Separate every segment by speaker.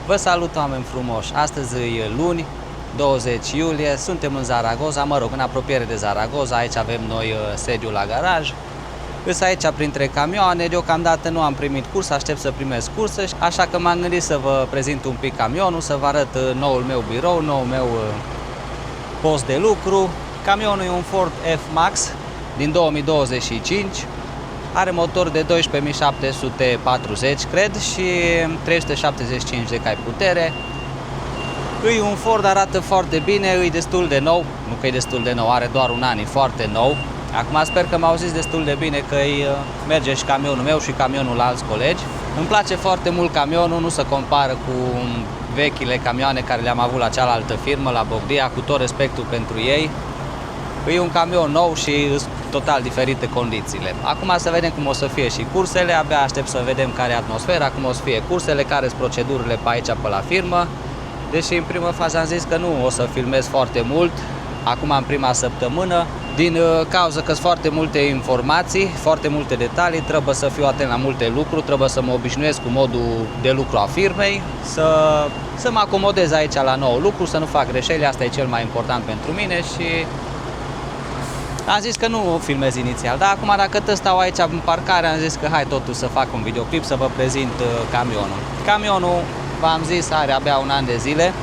Speaker 1: Vă salut, oameni frumoși! Astăzi e luni, 20 iulie, suntem în Zaragoza, mă rog, în apropiere de Zaragoza, aici avem noi sediul la garaj. Îs aici printre camioane, deocamdată nu am primit curs, aștept să primesc cursă, așa că m-am gândit să vă prezint un pic camionul, să vă arăt noul meu birou, noul meu post de lucru. Camionul e un Ford F-Max din 2025. Are motor de 12.740, cred, și 375 de cai putere. E un Ford, arată foarte bine, e destul de nou, nu că e destul de nou, are doar un an, e foarte nou. Acum sper că m-au zis destul de bine că merge și camionul meu și camionul la alți colegi. Îmi place foarte mult camionul, nu se compară cu vechile camioane care le-am avut la cealaltă firmă, la Bogdia, cu tot respectul pentru ei. E un camion nou și total diferite condițiile. Acum să vedem cum o să fie și cursele, abia aștept să vedem care e atmosfera, cum o să fie cursele, care sunt procedurile pe aici, pe la firmă. Deși în primă fază am zis că nu o să filmez foarte mult, acum în prima săptămână, din cauza că sunt foarte multe informații, foarte multe detalii, trebuie să fiu atent la multe lucruri, trebuie să mă obișnuiesc cu modul de lucru a firmei, să mă acomodez aici la nou lucru, să nu fac greșeli, asta e cel mai important pentru mine și am zis că nu filmez inițial, dar acum dacă tot stau aici în parcare, am zis că hai totuși să fac un videoclip, să vă prezint camionul. Camionul, v-am zis, are abia un an de zile.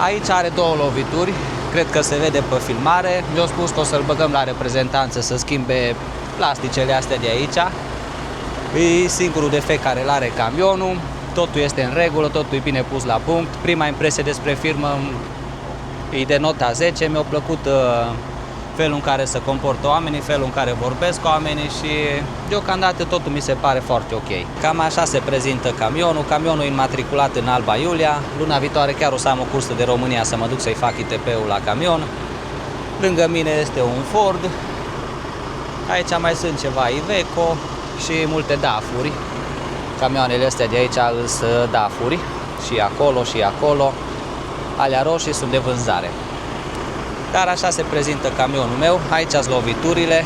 Speaker 1: Aici are două lovituri, cred că se vede pe filmare. Mi-au spus că o să-l băgăm la reprezentanță să schimbe plasticele astea de aici. E singurul defect care îl are camionul. Totul este în regulă, totul e bine pus la punct. Prima impresie despre firmă e de nota 10. Mi-a plăcut felul în care se comportă oamenii, felul în care vorbesc cu oamenii și deocamdată totul mi se pare foarte ok. Cam așa se prezintă camionul. Camionul e înmatriculat în Alba Iulia. Luna viitoare chiar o să am o cursă de România să mă duc să-i fac ITP-ul la camion. Lângă mine este un Ford. Aici mai sunt ceva Iveco și multe DAF-uri. Camioanele astea de aici sunt DAF-uri și acolo și acolo. Alea roșii sunt de vânzare. Dar așa se prezintă camionul meu, aici sunt loviturile,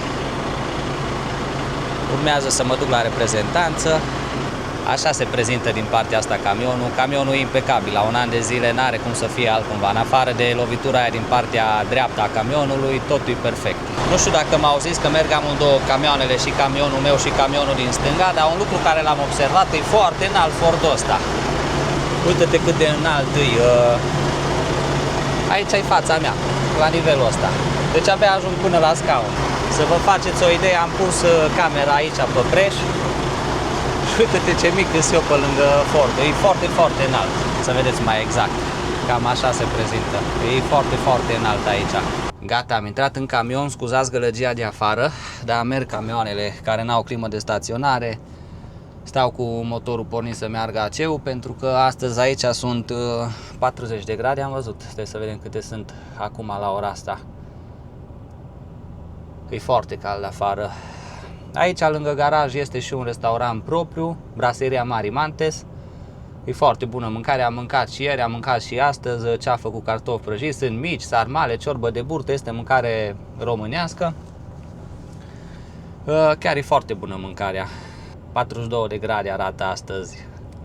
Speaker 1: urmează să mă duc la reprezentanță, așa se prezintă din partea asta camionul. Camionul e impecabil, la un an de zile n-are cum să fie altcumva, în afară de lovitura aia din partea dreaptă a camionului, totul e perfect. Nu știu dacă m-au zis că merg amândouă camioanele, și camionul meu și camionul din stânga, dar un lucru care l-am observat, e foarte înalt Fordul ăsta. Uite-te cât de înalt e, aici e fața mea, la nivelul ăsta. Deci abia ajung până la scaun. Să vă faceți o idee, am pus camera aici pe preș și uite-te ce mic sunt eu pe lângă Ford. E foarte, foarte înalt, să vedeți mai exact. Cam așa se prezintă. E foarte, foarte înalt aici. Gata, am intrat în camion, scuzați gălăgia de afară, dar merg camioanele care n-au climă de staționare. Stau cu motorul pornit să meargă AC-ul, pentru că astăzi aici sunt 40 de grade, am văzut. Trebuie să vedem câte sunt acum la ora asta. E foarte cald afară. Aici lângă garaj este și un restaurant propriu, Braseria Marimantes. E foarte bună mâncarea, am mâncat și ieri, am mâncat și astăzi, ceafă cu cartofi prăjiți, sunt mici, sarmale, ciorbă de burtă, este mâncare românească. Chiar e foarte bună mâncarea. 42 de grade arată astăzi,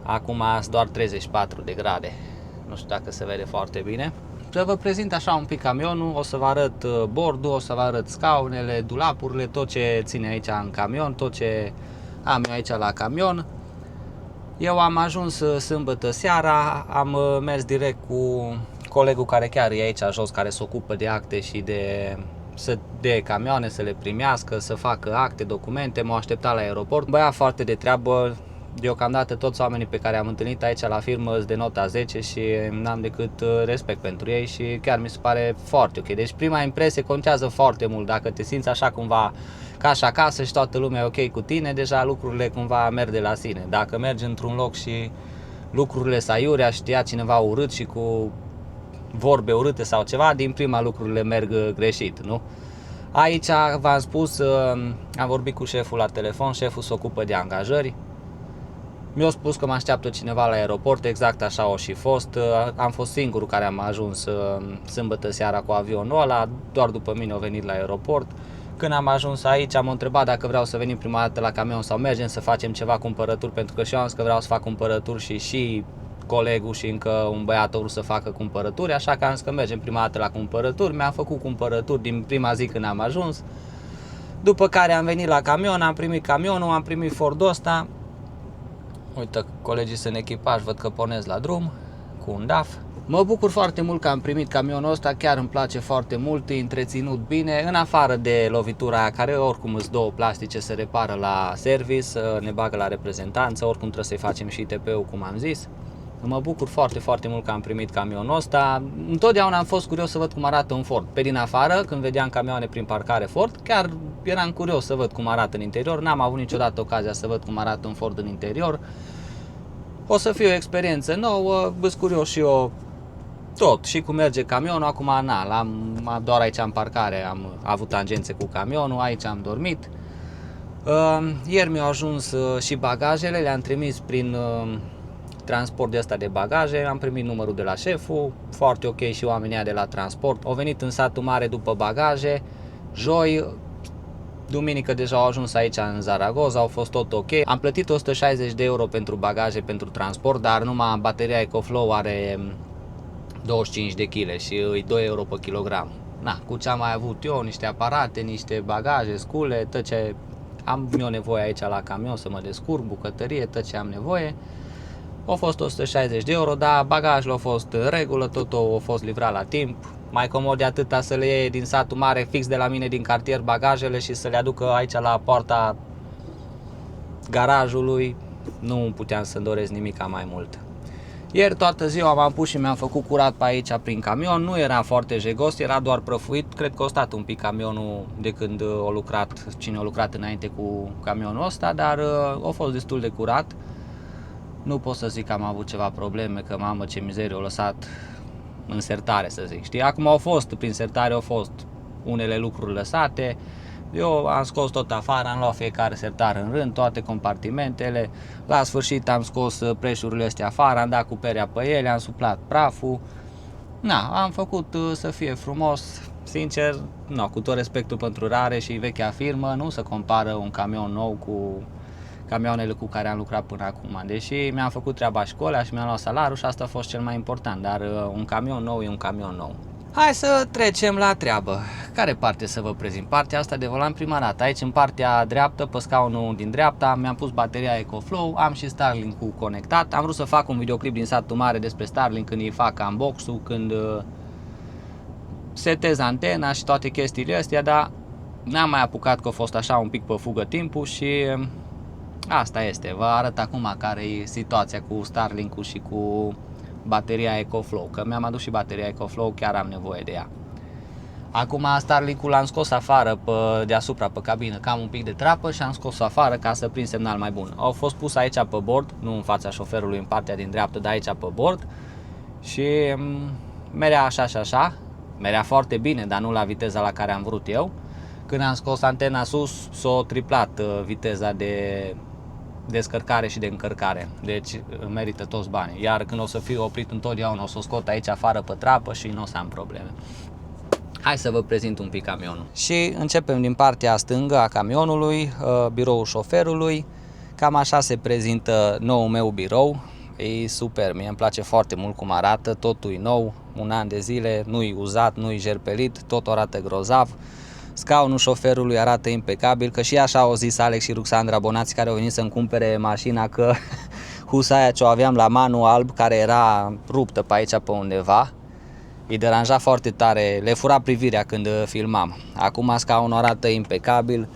Speaker 1: acum sunt doar 34 de grade, nu știu dacă se vede foarte bine. Să vă prezint așa un pic camionul, o să vă arăt bordul, o să vă arăt scaunele, dulapurile, tot ce ține aici în camion, tot ce am eu aici la camion. Eu am ajuns sâmbătă seara, am mers direct cu colegul care chiar e aici jos, care se ocupă de acte și de camioane, să le primească, să facă acte, documente. M-au așteptat la aeroport, băiat foarte de treabă. Deocamdată toți oamenii pe care am întâlnit aici la firmă sunt de nota 10 și n-am decât respect pentru ei și chiar mi se pare foarte ok. Deci prima impresie contează foarte mult. Dacă te simți așa cumva ca și acasă și toată lumea e ok cu tine, deja lucrurile cumva merg de la sine. Dacă mergi într-un loc și lucrurile sunt aiurea și te ia cineva urât și cu vorbe urâte sau ceva, din prima lucrurile merg greșit, nu? Aici v-am spus, am vorbit cu șeful la telefon, șeful se ocupă de angajări. Mi-a spus că mă așteaptă cineva la aeroport, exact așa o și fost. Am fost singurul care am ajuns sâmbătă seara cu avionul ăla, doar după mine au venit la aeroport. Când am ajuns aici, am întrebat dacă vreau să venim prima dată la camion sau mergem să facem ceva cumpărături, pentru că și eu am zis că vreau să fac cumpărături și colegul și încă un băiat vrut să facă cumpărături, așa că am zis că mergem prima dată la cumpărături. Mi-am făcut cumpărături din prima zi când am ajuns. După care am venit la camion, am primit camionul, am primit Fordul ăsta. Uite, colegii sunt în echipaj, văd că pornesc la drum cu un DAF. Mă bucur foarte mult că am primit camionul ăsta, chiar îmi place foarte mult, e întreținut bine, în afară de lovitura aia, care oricum îți două plastice, se repară la service, ne bagă la reprezentanță, oricum trebuie să-i facem și ITP-ul, cum am zis. Mă bucur foarte, foarte mult că am primit camionul ăsta. Întotdeauna am fost curios să văd cum arată un Ford. Pe din afară, când vedeam camioane prin parcare Ford, chiar eram curios să văd cum arată în interior. N-am avut niciodată ocazia să văd cum arată un Ford în interior. O să fie o experiență nouă, îs curios și eu tot, și cum merge camionul. Acum doar aici în parcare am avut tangențe cu camionul, aici am dormit. Ieri mi-au ajuns și bagajele, le-am trimis prin transport de ăsta de bagaje, am primit numărul de la șeful, foarte ok, și oamenii de la transport. Au venit în satul mare după bagaje, joi, duminică deja au ajuns aici în Zaragoza, au fost tot ok. Am plătit 160 de euro pentru bagaje, pentru transport, dar numai bateria EcoFlow are 25 de kg și îi 2 euro pe kilogram. Na, cu ce am mai avut eu, niște aparate, niște bagaje, scule, tot ce am eu nevoie aici la camion să mă descurc, bucătărie, tot ce am nevoie. Au fost 160 de euro, dar bagajul a fost în regulă, totul a fost livrat la timp. Mai comod de atâta să le iei din satul mare, fix de la mine din cartier, bagajele și să le aducă aici la poarta garajului. Nu puteam să-mi doresc nimic mai mult. Ieri toată ziua m-am pus și mi-am făcut curat pe aici prin camion, nu era foarte jegos, era doar prăfuit. Cred că a stat un pic camionul de când a lucrat, cine a lucrat înainte cu camionul ăsta, dar a fost destul de curat. Nu pot să zic că am avut ceva probleme, că mamă ce mizerie, au lăsat în sertare, să zic, știi? Acum prin sertare au fost unele lucruri lăsate. Eu am scos tot afară, am luat fiecare sertar în rând, toate compartimentele. La sfârșit am scos preșurile astea afară, am dat cu perea pe ele, am suplat praful. Na, am făcut să fie frumos. Sincer, cu tot respectul pentru Rare și vechea firmă, nu se compară un camion nou cu camioanele cu care am lucrat până acum. Deși mi-am făcut treaba școala și mi-am luat salariul și asta a fost cel mai important, dar un camion nou e un camion nou. Hai să trecem la treabă. Care parte să vă prezint? Partea asta de volan prima dată. Aici în partea dreaptă, pe scaunul din dreapta, mi-am pus bateria EcoFlow, am și Starlink-ul conectat. Am vrut să fac un videoclip din satul mare despre Starlink când îi fac unbox-ul, când setez antena și toate chestiile astea, dar n-am mai apucat, că a fost așa un pic pe fugă timpul și asta este. Vă arăt acum care e situația cu Starlink-ul și cu bateria EcoFlow, că mi-am adus și bateria EcoFlow, chiar am nevoie de ea. Acum Starlink-ul l-am scos afară deasupra pe cabină, că am un pic de trapă și am scos afară ca să prind semnal mai bun. Au fost pus aici pe bord, nu în fața șoferului în partea din dreaptă, dar aici pe bord și merea așa și așa, merea foarte bine, dar nu la viteza la care am vrut eu. Când am scos antena sus, s-a triplat viteza de descărcare și de încărcare, deci merită toți banii. Iar când o să fiu oprit întotdeauna, o să o scot aici afară pe trapă și nu o să am probleme. Hai să vă prezint un pic camionul. Și începem din partea stângă a camionului, biroul șoferului. Cam așa se prezintă noul meu birou. E super, mie îmi place foarte mult cum arată, totul e nou, un an de zile, nu-i uzat, nu-i jerpelit, tot arată grozav. Scaunul șoferului arată impecabil, că și așa au zis Alex și Ruxandra, abonații care au venit să-mi cumpere mașina, că husa aia ce o aveam la manul alb, care era ruptă pe aici pe undeva, îi deranja foarte tare, le fura privirea când filmam. Acum scaunul arată impecabil,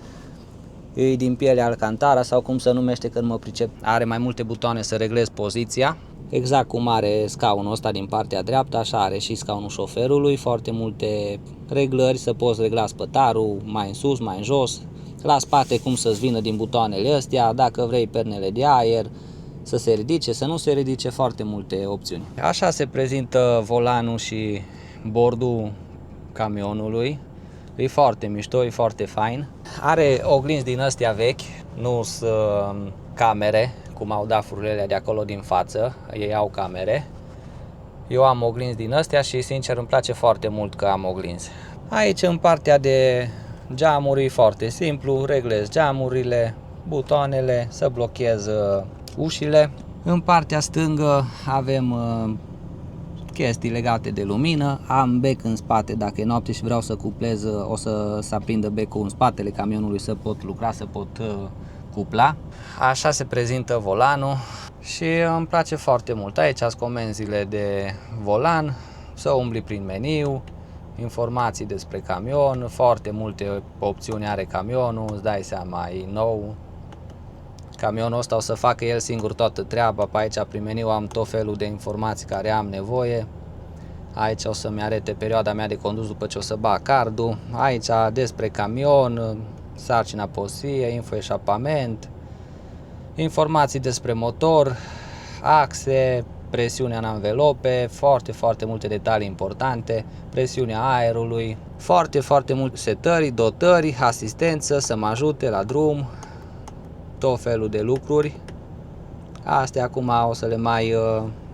Speaker 1: e din piele Alcantara sau cum se numește, când mă pricep. Are mai multe butoane să reglez poziția, exact cum are scaunul ăsta din partea dreaptă, așa are și scaunul șoferului, foarte multe reglări, să poți regla spătarul mai în sus, mai în jos, la spate cum să-ți vină din butoanele astea, dacă vrei pernele de aer, să se ridice, să nu se ridice, foarte multe opțiuni. Așa se prezintă volanul și bordul camionului. E foarte mișto, e foarte fain. Are oglinzi din astea vechi, nu sunt camere, cum au DAF-urile alea de acolo din față, ei au camere. Eu am oglinzi din astea și sincer îmi place foarte mult că am oglinzi. Aici în partea de geamuri e foarte simplu, reglez geamurile, butoanele, să blochez ușile. În partea stângă avem chestii legate de lumină, am bec în spate, dacă e noapte și vreau să cuplez, o să se aprindă becul în spatele camionului, să pot lucra, să pot cupla. Așa se prezintă volanul și îmi place foarte mult. Aici sunt comenzile de volan, să umbli prin meniu, informații despre camion, foarte multe opțiuni are camionul, îți dai seama, e nou. Camionul ăsta o să facă el singur toată treaba. Pe aici prin meniu am tot felul de informații care am nevoie. Aici o să-mi arate perioada mea de condus după ce o să bag cardul. Aici despre camion, sarcina posie, infoeșapament, informații despre motor, axe, presiunea în anvelope, foarte multe detalii importante, presiunea aerului, foarte multe setări, dotări, asistență, să mă ajute la drum, tot felul de lucruri. Astea acum o să le mai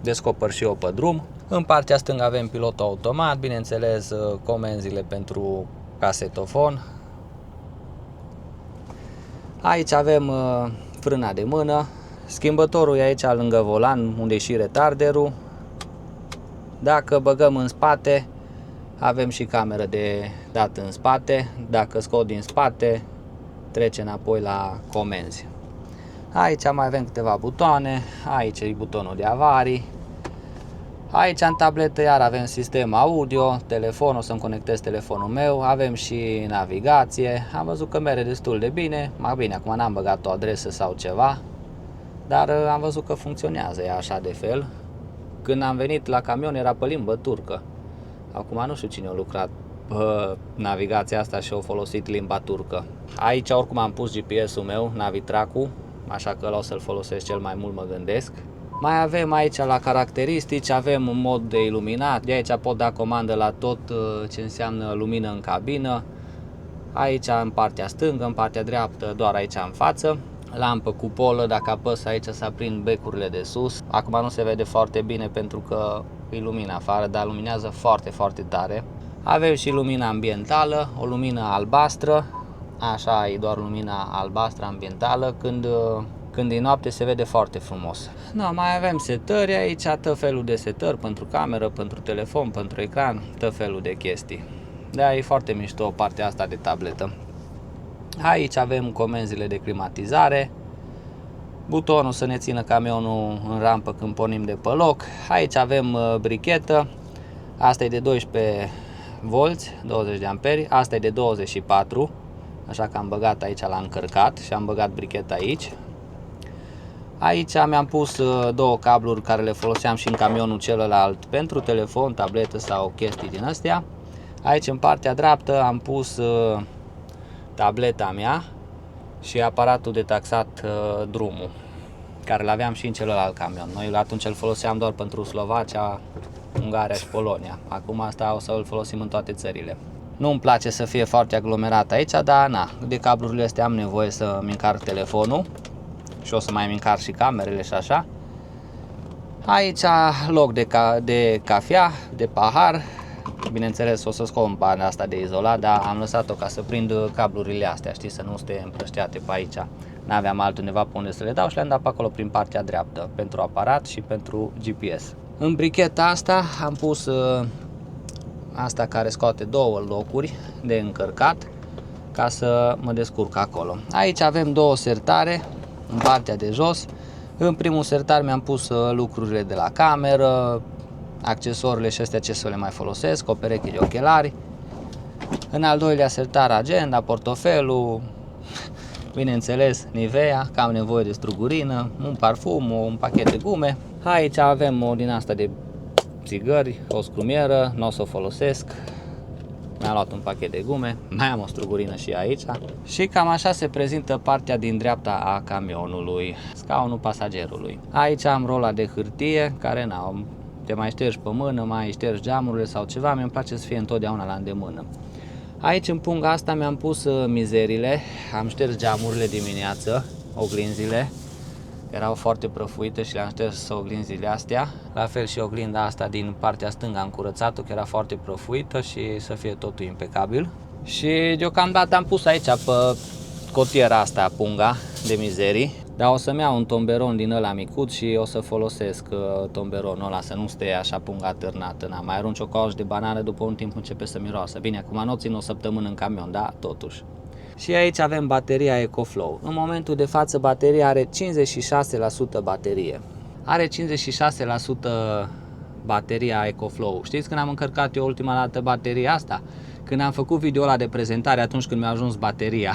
Speaker 1: descoper și eu pe drum. În partea stângă avem pilotul automat, bineînțeles comenzile pentru casetofon. Aici avem frâna de mână, schimbătorul e aici lângă volan unde e și retarderul. Dacă băgăm în spate, avem și cameră de dat în spate. Dacă scot din spate, trece înapoi la comenzi. Aici mai avem câteva butoane, aici e butonul de avarii. Aici în tabletă iar avem sistem audio, telefon, o să-mi conectez telefonul meu, avem și navigație. Am văzut că merge destul de bine, mai bine, acum n-am băgat o adresă sau ceva, dar am văzut că funcționează, e așa de fel. Când am venit la camion era pe limbă turcă, acum nu știu cine a lucrat pe navigația asta și a folosit limba turcă. Aici oricum am pus GPS-ul meu, Navitrack-ul, așa că o să-l folosesc cel mai mult, mă gândesc. Mai avem aici la caracteristici, avem un mod de iluminat, de aici pot da comandă la tot ce înseamnă lumină în cabină. Aici în partea stângă, în partea dreaptă, doar aici în față. Lampă cupolă, dacă apăs aici se aprind becurile de sus. Acum nu se vede foarte bine pentru că e lumină afară, dar luminează foarte tare. Avem și lumina ambientală, o lumină albastră, așa e doar lumina albastră ambientală, când e noapte se vede foarte frumos. Mai avem setări aici, tot felul de setări pentru cameră, pentru telefon, pentru ecran, tot felul de chestii. De-aia e foarte mișto partea asta de tabletă. Aici avem comenzile de climatizare, butonul să ne țină camionul în rampă când pornim de pe loc. Aici avem brichetă, asta e de 12 volți, 20 de amperi, asta e de 24, așa că am băgat aici la încărcat și am băgat bricheta aici. Aici mi-am pus două cabluri care le foloseam și în camionul celălalt pentru telefon, tabletă sau chestii din astea. Aici în partea dreaptă am pus tableta mea și aparatul de taxat drumul, care l-aveam și în celălalt camion. Noi atunci îl foloseam doar pentru Slovacia, Ungaria și Polonia. Acum asta o să îl folosim în toate țările. Nu-mi place să fie foarte aglomerat aici, dar de cablurile astea am nevoie să-mi încarc telefonul și o să mai încarc și camerele și așa. Aici loc de cafea, de pahar. Bineînțeles o să scot partea asta de izolat, dar am lăsat-o ca să prind cablurile astea, știi, să nu stea împrăștiate pe aici. N-aveam altundeva pe unde să le dau și le-am dat pe acolo prin partea dreaptă, pentru aparat și pentru GPS. În bricheta asta am pus asta care scoate două locuri de încărcat ca să mă descurc acolo. Aici avem două sertare în partea de jos. În primul sertar mi-am pus lucrurile de la cameră, accesoriile și astea ce să le mai folosesc, o pereche de ochelari. În al doilea sertar agenda, portofelul, bineînțeles Nivea, că am nevoie de strugurină, un parfum, un pachet de gume. Aici avem o din asta de țigări, o scrumieră, nu o să o folosesc. Mi-am luat un pachet de gume, mai am o strugurină și aici. Și cam așa se prezintă partea din dreapta a camionului, scaunul pasagerului. Aici am rola de hârtie, care te mai ștergi pe mână, mai ștergi geamurile sau ceva, mi-mi place să fie întotdeauna la îndemână. Aici în punga asta mi-am pus mizerile, am șters geamurile dimineață, oglinzile, erau foarte prăfuite și le-am șters oglinzile astea. La fel și oglinda asta din partea stângă am curățat-o, că era foarte prăfuită și să fie totul impecabil. Și deocamdată am pus aici pe cotiera asta punga de mizerii. Dar o să-mi iau un tomberon din ăla micuț și o să folosesc tomberonul ăla, să nu stea așa punga târnată. Mai arunci o coajă de banană, după un timp începe să miroasă. Bine, acum nu o țin o săptămână în camion, da, totuși. Și aici avem bateria EcoFlow. În momentul de față bateria are 56% baterie. Are 56% bateria EcoFlow. Știți când am încărcat eu ultima dată bateria asta? Când am făcut video ăla de prezentare, atunci când mi-a ajuns bateria.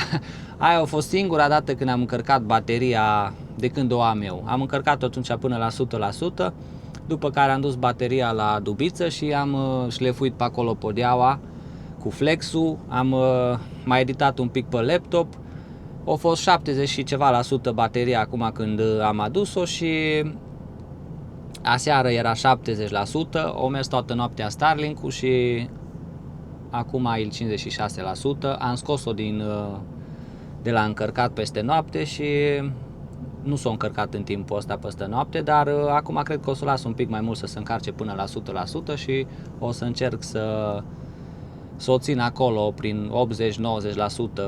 Speaker 1: Aia a fost singura dată când am încărcat bateria de când o am eu. Am încărcat-o atunci până la 100%, după care am dus bateria la dubiță și am șlefuit pe acolo podeaua cu flexul, am mai editat un pic pe laptop. A fost 70 și ceva la sută bateria acum când am adus-o și aseară era 70%, o mers toată noaptea Starlink-ul și acum e 56%. Am scos-o de la încărcat peste noapte și nu s-a încărcat în timpul ăsta peste noapte, dar acum cred că o să o las un pic mai mult să se încarce până la 100% și o să încerc să o țin acolo prin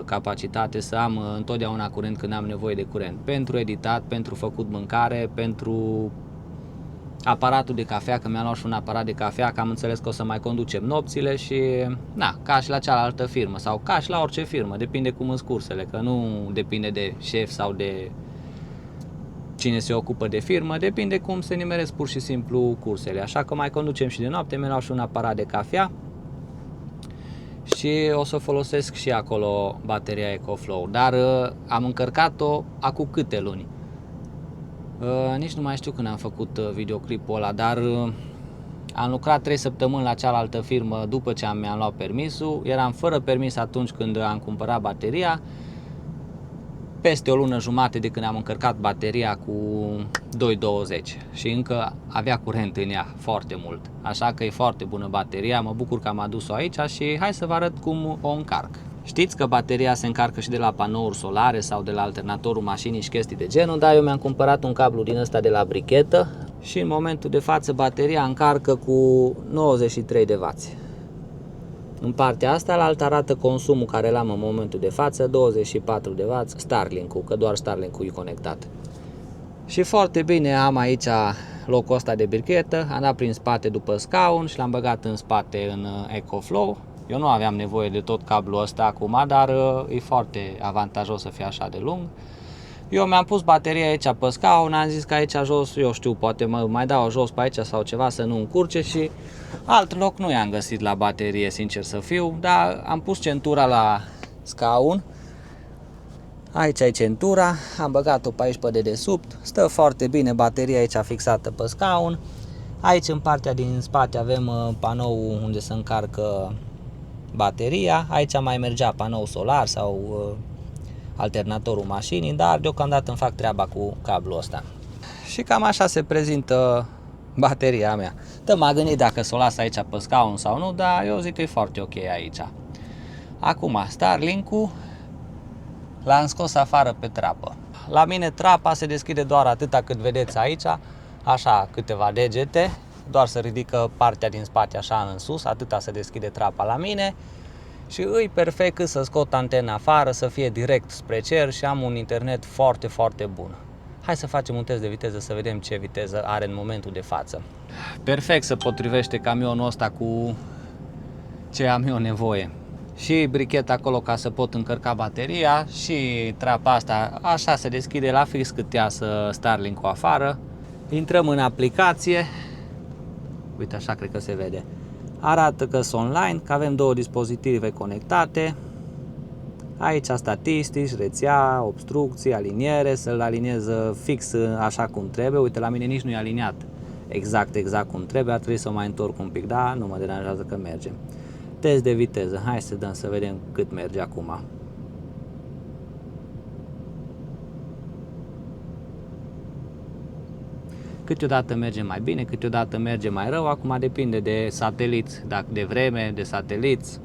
Speaker 1: 80-90% capacitate, să am întotdeauna curent când am nevoie de curent. Pentru editat, pentru făcut mâncare, pentru aparatul de cafea, că mi-am luat și un aparat de cafea, că am înțeles că o să mai conducem nopțile și ca și la cealaltă firmă sau ca și la orice firmă, depinde cum sunt cursele, că nu depinde de șef sau de cine se ocupă de firmă, depinde cum se nimeresc pur și simplu cursele, așa că mai conducem și de noapte, mi-am luat și un aparat de cafea și o să folosesc și acolo bateria EcoFlow, dar am încărcat-o acum câte luni. Nici nu mai știu când am făcut videoclipul ăla, dar am lucrat 3 săptămâni la cealaltă firmă după ce mi-am luat permisul. Eram fără permis atunci când am cumpărat bateria. Peste o lună jumate de când am încărcat bateria cu 220 și încă avea curent în ea foarte mult. Așa că e foarte bună bateria, mă bucur că am adus-o aici și hai să vă arăt cum o încarc. Știți că bateria se încarcă și de la panouri solare sau de la alternatorul mașinii și chestii de genul, dar eu mi-am cumpărat un cablu din ăsta de la brichetă și în momentul de față bateria încarcă cu 93 de W. În partea asta, la alta arată consumul care l-am în momentul de față, 24 de W, Starlink-ul, că doar Starlink-ul e conectat. Și foarte bine am aici locul ăsta de brichetă, am dat prin spate după scaun și l-am băgat în spate în EcoFlow. Eu nu aveam nevoie de tot cablul ăsta acum, dar e foarte avantajos să fie așa de lung. Eu mi-am pus bateria aici pe scaun, am zis că aici jos, eu știu, poate mai dau jos pe aici sau ceva să nu încurce și alt loc nu i-am găsit la baterie, sincer să fiu, dar am pus centura la scaun. Aici e centura, am băgat-o pe aici pe dedesubt, stă foarte bine bateria aici fixată pe scaun. Aici în partea din spate avem panoul unde se încarcă bateria, aici mai mergea panou solar sau alternatorul mașinii, dar deocamdată îmi fac treaba cu cablul ăsta. Și cam așa se prezintă bateria mea. M-a gândit dacă să o las aici pe scaun sau nu, dar eu zic că e foarte ok aici. Acum, Starlink-ul l-am scos afară pe trapă. La mine trapa se deschide doar atâta cât vedeți aici, așa câteva degete, doar să ridică partea din spate așa în sus, atâta se deschide trapa la mine. Și îi perfect să scot antena afară, să fie direct spre cer și am un internet foarte, foarte bun. Hai să facem un test de viteză să vedem ce viteză are în momentul de față. Perfect se potrivește camionul ăsta cu ce am eu nevoie. Și bricheta acolo ca să pot încărca bateria și trapa asta așa se deschide la fix cât iasă Starlink-ul afară. Intrăm în aplicație. Uite, așa cred că se vede. Arată că sunt online, că avem două dispozitive conectate. Aici statistici, rețea, obstrucții, aliniere, să-l aliniez fix așa cum trebuie. Uite, la mine nici nu e aliniat exact cum trebuie, ar trebui să o mai întorc un pic, da, nu mă deranjează că merge. Test de viteză, hai să dăm să vedem cât merge acum. Câteodată merge mai bine, câteodată merge mai rău, acum depinde de sateliți, de vreme, de sateliți,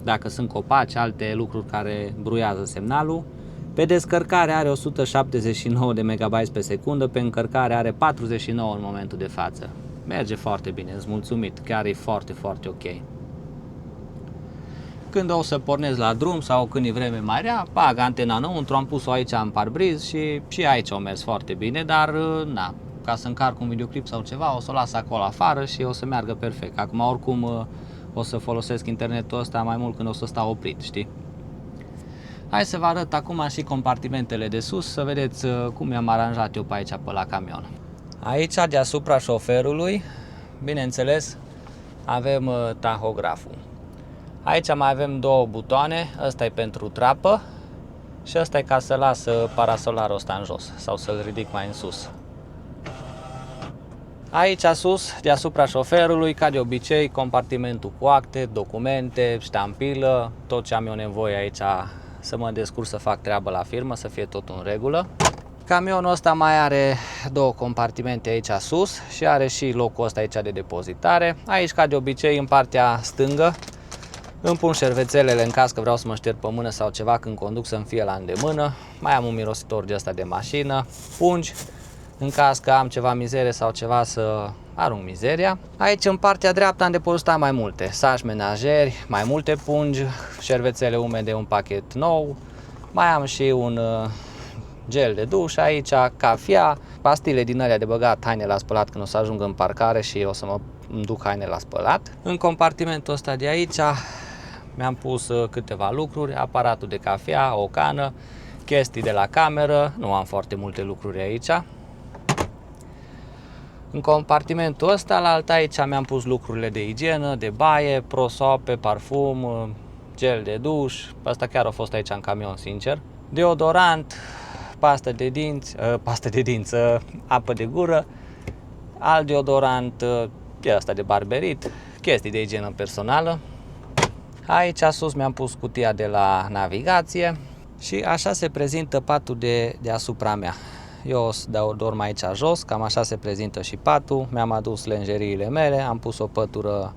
Speaker 1: dacă sunt copaci, alte lucruri care bruiază semnalul. Pe descărcare are 179 de MB pe secundă, pe încărcare are 49 în momentul de față. Merge foarte bine, îți mulțumit, chiar e foarte, foarte ok. Când o să pornesc la drum sau când e vreme mai rea, bag antena înăuntru, am pus-o aici în parbriz și aici o mers foarte bine, dar na, ca să încarc un videoclip sau ceva, o să o las acolo afară și o să meargă perfect. Acum oricum o să folosesc internetul ăsta mai mult când o să stau oprit, știi? Hai să vă arăt acum și compartimentele de sus, să vedeți cum mi-am aranjat eu pe aici, pe la camion. Aici, deasupra șoferului, bineînțeles, avem tahograful. Aici mai avem două butoane, ăsta e pentru trapă și ăsta e ca să las parasolarul ăsta în jos sau să-l ridic mai în sus. Aici sus, deasupra șoferului, ca de obicei, compartimentul cu acte, documente, ștampilă, tot ce am eu nevoie aici să mă descurc să fac treabă la firmă, să fie tot în regulă. Camionul ăsta mai are două compartimente aici sus și are și locul ăsta aici de depozitare. Aici, ca de obicei, în partea stângă, îmi pun șervețelele în caz că vreau să mă șterg pe mână sau ceva când conduc să-mi fie la îndemână. Mai am un mirositor de ăsta de mașină, pungi, în caz că am ceva mizerie sau ceva să arunc mizeria. Aici în partea dreaptă am depozitat mai multe saci menajeri, mai multe pungi, șervețele umede, un pachet nou. Mai am și un gel de duș aici, cafea, pastile din alea de băgat haine la spălat când o să ajung în parcare și o să mă duc haine la spălat. În compartimentul ăsta de aici mi-am pus câteva lucruri, aparatul de cafea, o cană, chestii de la cameră, nu am foarte multe lucruri aici. În compartimentul ăsta, la alta aici mi-am pus lucrurile de igienă, de baie, prosoape, parfum, gel de duș, asta chiar a fost aici în camion, sincer, deodorant, pastă de dinți, apă de gură, alt deodorant, ăsta de barberit, chestii de igienă personală. Aici sus mi-am pus cutia de la navigație și așa se prezintă patul deasupra mea. Eu dorm aici jos, cam așa se prezintă și patul. Mi-am adus lenjeriile mele, am pus o pătură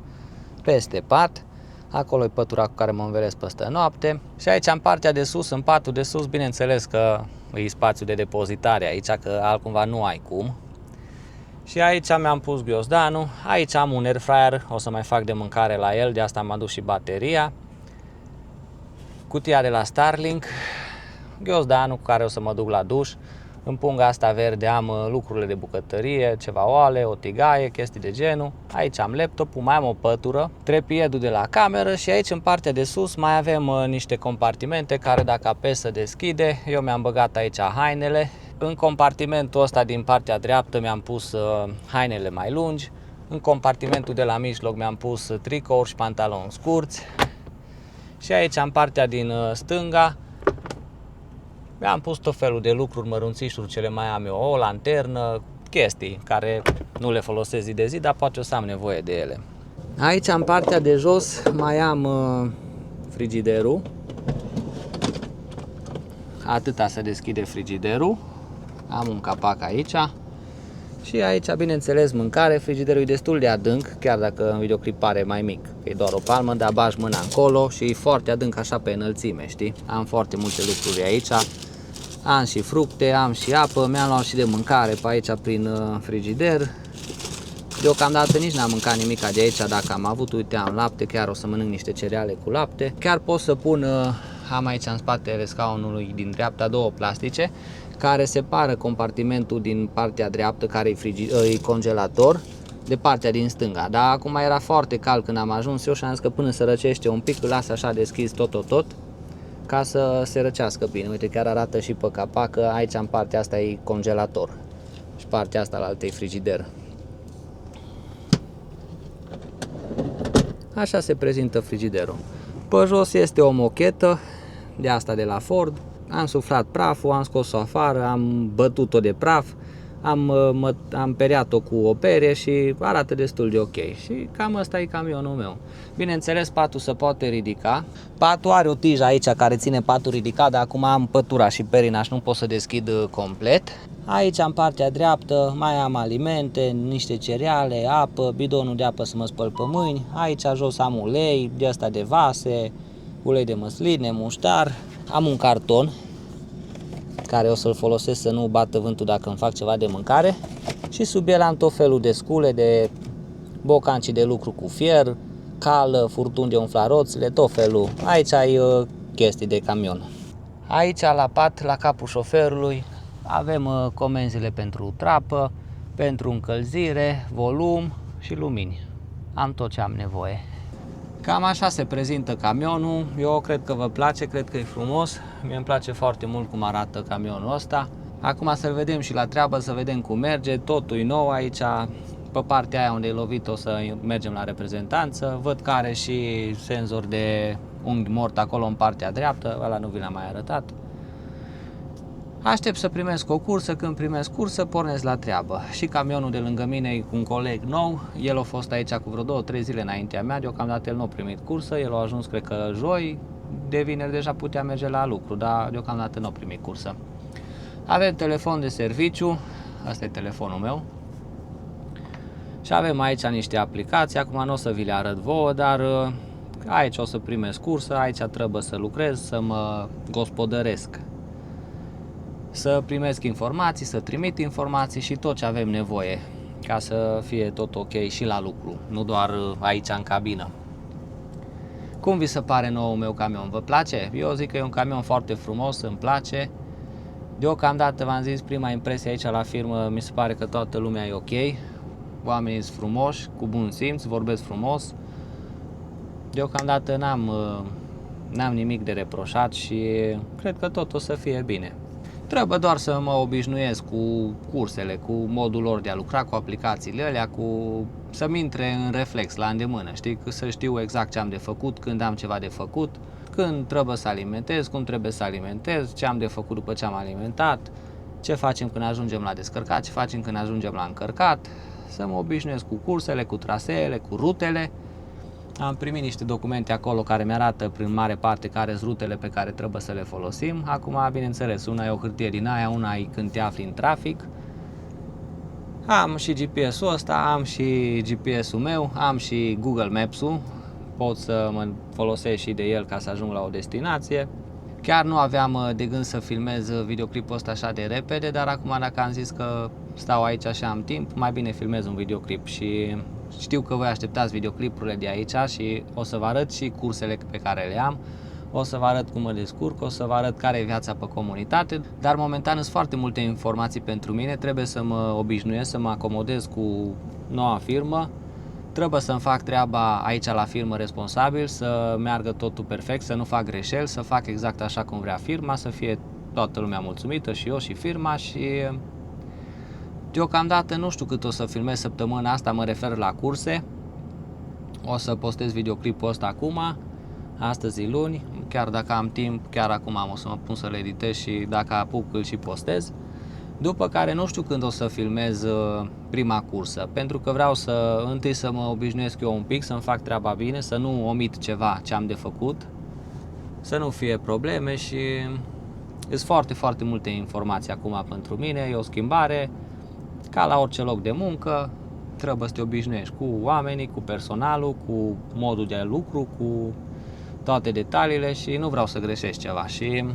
Speaker 1: peste pat. Acolo e pătura cu care mă învelesc peste noapte. Și aici în partea de sus, în patul de sus, bineînțeles că e spațiu de depozitare aici, că altcumva nu ai cum. Și aici mi-am pus ghiozdanul, aici am un air fryer, o să mai fac de mâncare la el, de asta am adus și bateria. Cutia de la Starlink, ghiozdanul cu care o să mă duc la duș. În punga asta verde am lucrurile de bucătărie, ceva oale, o tigaie, chestii de genul. Aici am laptopul, mai am o pătură, trepiedul de la cameră și aici în partea de sus mai avem niște compartimente care dacă apes se deschide. Eu mi-am băgat aici hainele. În compartimentul ăsta din partea dreaptă mi-am pus hainele mai lungi. În compartimentul de la mijloc mi-am pus tricouri și pantaloni scurți. Și aici în partea din stânga mi-am pus tot felul de lucruri, mărunțișuri, ce le mai am eu, o lanternă, chestii care nu le folosesc zi de zi, dar poate o să am nevoie de ele. Aici, în partea de jos, mai am frigiderul. Atâta se deschide frigiderul. Am un capac aici. Și aici, bineînțeles, mâncare. Frigiderul e destul de adânc, chiar dacă în videoclip pare mai mic. E doar o palmă, dar bagi mâna încolo și e foarte adânc așa pe înălțime, știi? Am foarte multe lucruri aici. Am și fructe, am și apă, mi-am luat și de mâncare pe aici prin frigider. Deocamdată nici n-am mâncat nimica de aici, dacă am avut, uite, am lapte, chiar o să mănânc niște cereale cu lapte. Chiar pot să pun, am aici în spatele scaunului din dreapta două plastice care separă compartimentul din partea dreaptă, care e congelator, de partea din stânga. Dar acum era foarte cald când am ajuns eu și am zis că până se răcește un pic, îl las așa deschis tot, ca să se răcească bine. Uite, chiar arată și pe capac că aici în partea asta e congelator și partea asta la altă e frigider. Așa se prezintă frigiderul. Pe jos este o mochetă de asta de la Ford. Am suflat praful, am scos-o afară, am bătut-o de praf, am periat-o cu o perie și arată destul de ok. Și cam ăsta e camionul meu. Bineînțeles, patul se poate ridica. Patul are o tijă aici care ține patul ridicat, dar acum am pătura și perina și nu pot să deschid complet. Aici, în partea dreaptă, mai am alimente, niște cereale, apă, bidonul de apă să mă spăl pe mâini. Aici jos am ulei, de asta de vase, ulei de măsline, muștar. Am un carton care o să-l folosesc să nu bată vântul dacă îmi fac ceva de mâncare. Și sub el am tot felul de scule, de bocanci de lucru cu fier, cală, furtuni de umfla roțile, tot felul. Aici ai chestii de camion. Aici la pat, la capul șoferului, avem comenzile pentru trapă, pentru încălzire, volum și lumini. Am tot ce am nevoie. Cam așa se prezintă camionul. Eu cred că vă place, cred că e frumos. Mie îmi place foarte mult cum arată camionul ăsta. Acum să-l vedem și la treabă, să vedem cum merge. Totul e nou aici. Pe partea aia unde e lovit o să mergem la reprezentanță. Văd că are și senzor de unghi mort acolo în partea dreaptă. Ăla nu vi l-am mai arătat. Aștept să primesc o cursă, când primesc cursă pornesc la treabă. Și camionul de lângă mine e cu un coleg nou, el a fost aici cu vreo 2-3 zile înaintea mea, deocamdată el nu a primit cursă, el a ajuns cred că joi, de vineri deja putea merge la lucru, dar deocamdată nu a primit cursă. Avem telefon de serviciu, asta e telefonul meu. Și avem aici niște aplicații, acum nu o să vi le arăt vouă, dar aici o să primesc cursă, aici trebuie să lucrez, să mă gospodăresc. Să primesc informații, să trimit informații și tot ce avem nevoie ca să fie tot ok și la lucru, nu doar aici în cabină. Cum vi se pare noul meu camion? Vă place? Eu zic că e un camion foarte frumos, îmi place. Deocamdată v-am zis, prima impresie aici la firmă, mi se pare că toată lumea e ok. Oamenii sunt frumoși, cu bun simț, vorbesc frumos. Deocamdată n-am nimic de reproșat și cred că tot o să fie bine. Trebuie doar să mă obișnuiesc cu cursele, cu modul lor de a lucra, cu aplicațiile alea, să-mi intre în reflex, la îndemână, știi? Să știu exact ce am de făcut, când am ceva de făcut, când trebuie să alimentez, cum trebuie să alimentez, ce am de făcut după ce am alimentat, ce facem când ajungem la descărcat, ce facem când ajungem la încărcat, să mă obișnuiesc cu cursele, cu traseele, cu rutele. Am primit niște documente acolo care mi-arată prin mare parte care sunt rutele pe care trebuie să le folosim. Acum, bineînțeles, una e o hârtie din aia, una e când te afli în trafic. Am și GPS-ul ăsta, am și GPS-ul meu, am și Google Maps-ul. Pot să mă folosesc și de el ca să ajung la o destinație. Chiar nu aveam de gând să filmez videoclipul ăsta așa de repede, dar acum dacă am zis că stau aici așa am timp, mai bine filmez un videoclip și știu că voi așteptați videoclipurile de aici și o să vă arăt și cursele pe care le am, o să vă arăt cum mă descurc, o să vă arăt care e viața pe comunitate, dar momentan sunt foarte multe informații pentru mine, trebuie să mă obișnuiesc, să mă acomodez cu noua firmă, trebuie să-mi fac treaba aici la firmă responsabil, să meargă totul perfect, să nu fac greșeli, să fac exact așa cum vrea firma, să fie toată lumea mulțumită și eu și firma și deocamdată nu știu cât o să filmez săptămâna asta, mă refer la curse. O să postez videoclipul ăsta acum, astăzi e luni, chiar dacă am timp, chiar acum o să mă pun să le editez și dacă apuc îl și postez. După care nu știu când o să filmez prima cursă, pentru că vreau întâi să mă obișnuiesc eu un pic, să-mi fac treaba bine, să nu omit ceva ce am de făcut, să nu fie probleme și sunt foarte, foarte multe informații acum pentru mine, e o schimbare. Ca la orice loc de muncă, trebuie să te obișnuiești cu oamenii, cu personalul, cu modul de lucru, cu toate detaliile și nu vreau să greșesc ceva și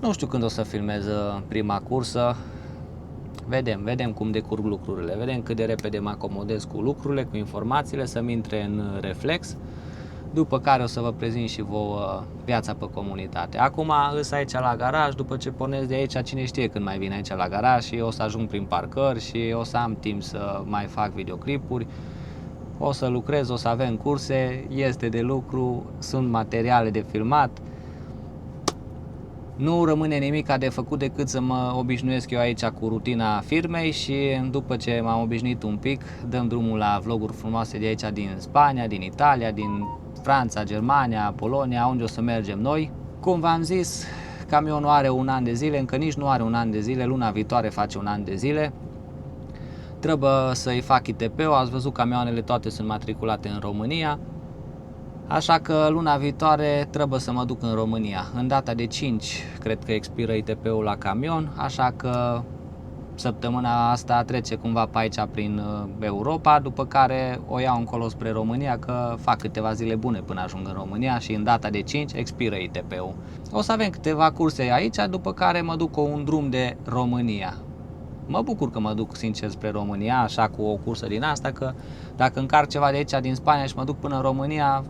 Speaker 1: nu știu când o să filmez prima cursă. Vedem cum decurg lucrurile, vedem cât de repede mă acomodez cu lucrurile, cu informațiile, să-mi intre în reflex, după care o să vă prezint și vouă viața pe comunitate. Acum îs aici la garaj, după ce pornesc de aici, cine știe când mai vin aici la garaj și o să ajung prin parcări și o să am timp să mai fac videoclipuri, o să lucrez, o să avem curse, este de lucru, sunt materiale de filmat. Nu rămâne nimic de făcut decât să mă obișnuiesc eu aici cu rutina firmei și după ce m-am obișnuit un pic, dăm drumul la vloguri frumoase de aici din Spania, din Italia, din Franța, Germania, Polonia, unde o să mergem noi. Cum v-am zis, camionul are 1 an de zile, încă nici nu are 1 an de zile, luna viitoare face 1 an de zile. Trebuie să-i fac ITP-ul, ați văzut camioanele toate sunt matriculate în România. Așa că luna viitoare trebuie să mă duc în România. În data de 5 cred că expiră ITP-ul la camion, așa că săptămâna asta trece cumva pe aici prin Europa, după care o iau încolo spre România, că fac câteva zile bune până ajung în România și în data de 5 expiră ITP-ul. O să avem câteva curse aici, după care mă duc cu un drum de România. mă bucur că mă duc sincer spre România, așa cu o cursă din asta, că dacă încarc ceva de aici din Spania și mă duc până în România,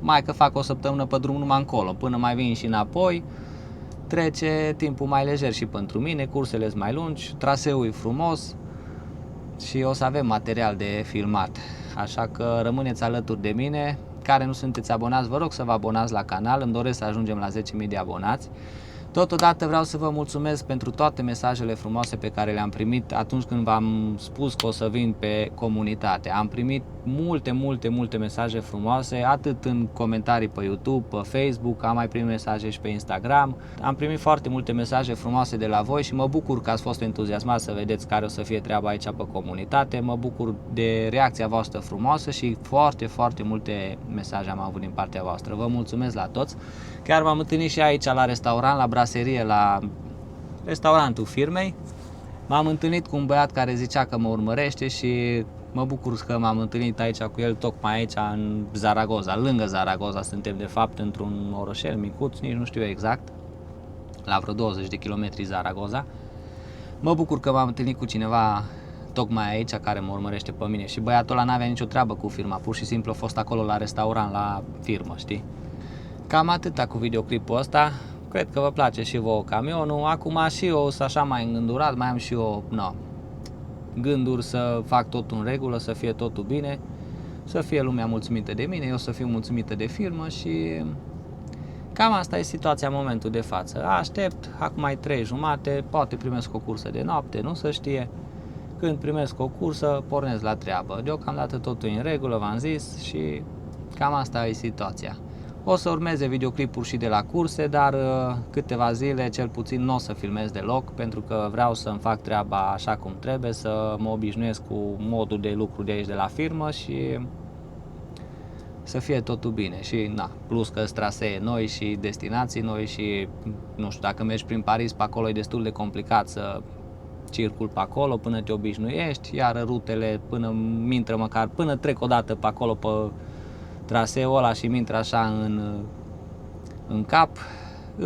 Speaker 1: mai că fac o săptămână pe drum numai încolo, până mai vin și înapoi, trece timpul mai lejer și pentru mine, cursele sunt mai lungi, traseul e frumos și o să avem material de filmat, așa că rămâneți alături de mine. Care nu sunteți abonați, vă rog să vă abonați la canal, îmi doresc să ajungem la 10.000 de abonați. Totodată vreau să vă mulțumesc pentru toate mesajele frumoase pe care le-am primit atunci când v-am spus că o să vin pe comunitate. Am primit multe mesaje frumoase, atât în comentarii pe YouTube, pe Facebook, am mai primit mesaje și pe Instagram. Am primit foarte multe mesaje frumoase de la voi și mă bucur că ați fost entuziasmați să vedeți care o să fie treaba aici pe comunitate. Mă bucur de reacția voastră frumoasă și foarte multe mesaje am avut din partea voastră. Vă mulțumesc la toți. Chiar m-am întâlnit și aici la restaurant, la braserie, la restaurantul firmei. M-am întâlnit cu un băiat care zicea că mă urmărește și mă bucur că m-am întâlnit aici cu el, tocmai aici în Zaragoza, lângă Zaragoza suntem de fapt, într-un orășel micuț, nici nu știu exact, la vreo 20 de kilometri Zaragoza. Mă bucur că m-am întâlnit cu cineva tocmai aici care mă urmărește pe mine și băiatul ăla n-avea nicio treabă cu firma, pur și simplu a fost acolo la restaurant, la firmă, știi? Cam atâta cu videoclipul ăsta, cred că vă place și vouă camionul. Acum și eu sunt așa mai îngândurat, mai am și eu gânduri să fac totul în regulă, să fie totul bine, să fie lumea mulțumită de mine, eu să fiu mulțumită de firmă și cam asta e situația în momentul de față. Aștept, acum ai 3:30, poate primesc o cursă de noapte, nu se știe. Când primesc o cursă, pornesc la treabă. Deocamdată totul e în regulă, v-am zis, și cam asta e situația. O să urmeze videoclipuri și de la curse, dar câteva zile cel puțin nu o să filmez deloc, pentru că vreau să-mi fac treaba așa cum trebuie, să mă obișnuiesc cu modul de lucru de aici de la firmă și să fie totul bine. Și plus că sunt trasee noi și destinații noi și nu știu, dacă mergi prin Paris, pe acolo e destul de complicat să circul pe acolo până te obișnuiești, iar rutele până trec o dată pe acolo pe traseul ăla și mi-intră așa în cap,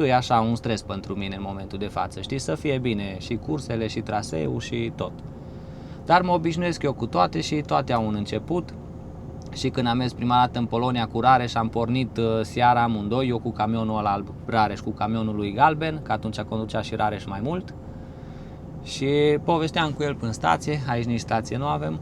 Speaker 1: e așa un stres pentru mine în momentul de față, știi, să fie bine și cursele și traseul și tot. Dar mă obișnuiesc eu cu toate și toate au un început. Și când am mers prima dată în Polonia cu Rareș, am pornit seara amândoi, eu cu camionul ăla alb Rareș cu camionul lui galben, că atunci conducea și Rareș mai mult. Și povesteam cu el prin stație, aici nici stație nu avem.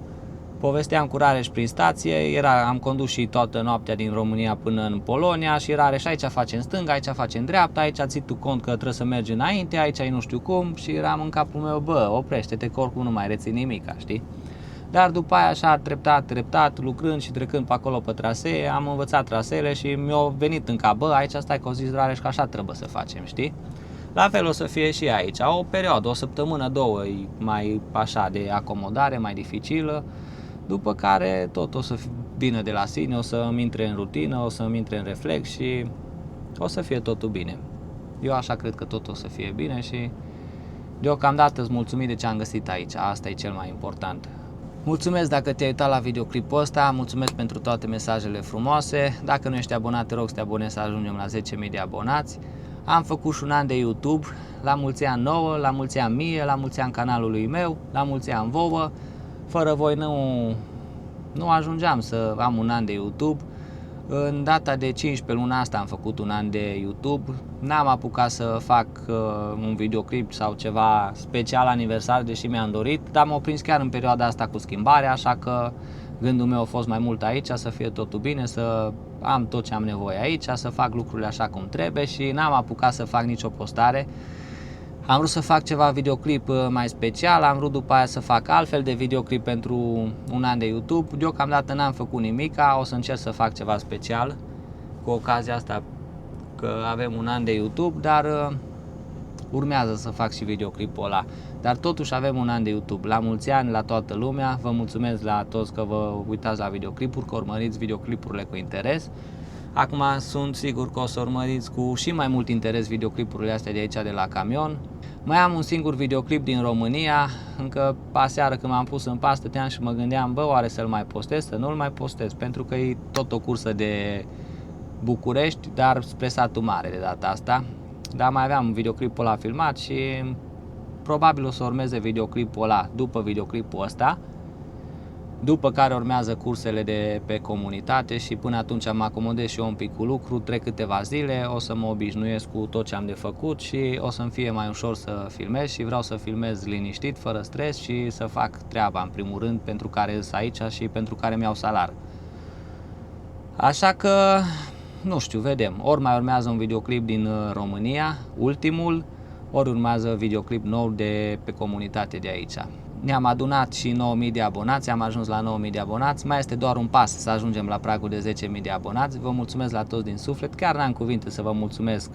Speaker 1: Povesteam cu Rareș prin stație, am condus și toată noaptea din România până în Polonia și Rareș, aici face în stânga, aici face în dreapta, aici ții tu cont că trebuie să mergi înainte, aici ai nu știu cum și eram în capul meu, oprește-te că oricum nu mai reții nimica, știi? Dar după aia așa treptat, lucrând și trecând pe acolo pe trasee, am învățat traseele și mi-a venit în cap, aici stai că o zis Rareș că așa trebuie să facem, știi? La fel o să fie și aici, o perioadă, o săptămână, două, e mai așa de acomodare, mai dificilă. După care tot o să vină de la sine, o să îmi intre în rutină, o să îmi intre în reflex și o să fie totul bine. Eu așa cred că tot o să fie bine și deocamdată îți mulțumim de ce am găsit aici, asta e cel mai important. Mulțumesc dacă te-ai uitat la videoclipul ăsta, mulțumesc pentru toate mesajele frumoase. Dacă nu ești abonat, te rog să te abonezi să ajungem la 10.000 de abonați. Am făcut și un an de YouTube, la mulți ani nouă, la mulți ani mie, la mulți ani canalului meu, la mulți ani vouă. Fără voi nu ajungeam să am un an de YouTube. În data de 15 luna asta am făcut un an de YouTube. N-am apucat să fac un videoclip sau ceva special aniversar, deși mi-am dorit, dar m-am prins chiar în perioada asta cu schimbarea, așa că gândul meu a fost mai mult aici, să fie totul bine, să am tot ce am nevoie aici, să fac lucrurile așa cum trebuie și n-am apucat să fac nicio postare. Am vrut să fac ceva videoclip mai special, am vrut după aia să fac altfel de videoclip pentru un an de YouTube. Deocamdată n-am făcut nimica, o să încerc să fac ceva special cu ocazia asta că avem un an de YouTube, dar urmează să fac și videoclipul ăla. Dar totuși avem un an de YouTube. La mulți ani la toată lumea, vă mulțumesc la toți că vă uitați la videoclipuri, că urmăriți videoclipurile cu interes. Acum sunt sigur că o să urmăriți cu și mai mult interes videoclipurile astea de aici de la camion. Mai am un singur videoclip din România, încă aseară când m-am pus în pas stăteam și mă gândeam, oare să-l mai postez, să nu-l mai postez, pentru că e tot o cursă de București, dar spre Satul Mare de data asta. Dar mai aveam videoclipul ăla filmat și probabil o să urmeze videoclipul ăla după videoclipul ăsta, după care urmează cursele de pe comunitate și până atunci mă acomodez și eu un pic cu lucru, trec câteva zile, o să mă obișnuiesc cu tot ce am de făcut și o să-mi fie mai ușor să filmez și vreau să filmez liniștit, fără stres și să fac treaba în primul rând pentru care sunt aici și pentru care mi-au salar. Așa că, nu știu, vedem, ori mai urmează un videoclip din România, ultimul, ori urmează videoclip nou de pe comunitate de aici. Ne-am adunat și 9000 de abonați, am ajuns la 9000 de abonați, mai este doar un pas să ajungem la pragul de 10.000 de abonați. Vă mulțumesc la toți din suflet, chiar n-am cuvinte să vă mulțumesc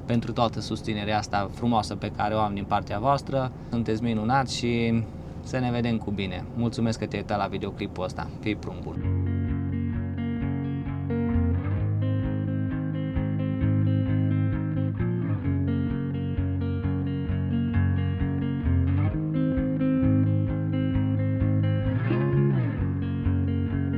Speaker 1: pentru toată susținerea asta frumoasă pe care o am din partea voastră. Sunteți minunați și să ne vedem cu bine. Mulțumesc că te-ai uitat la videoclipul ăsta, fii prun bun!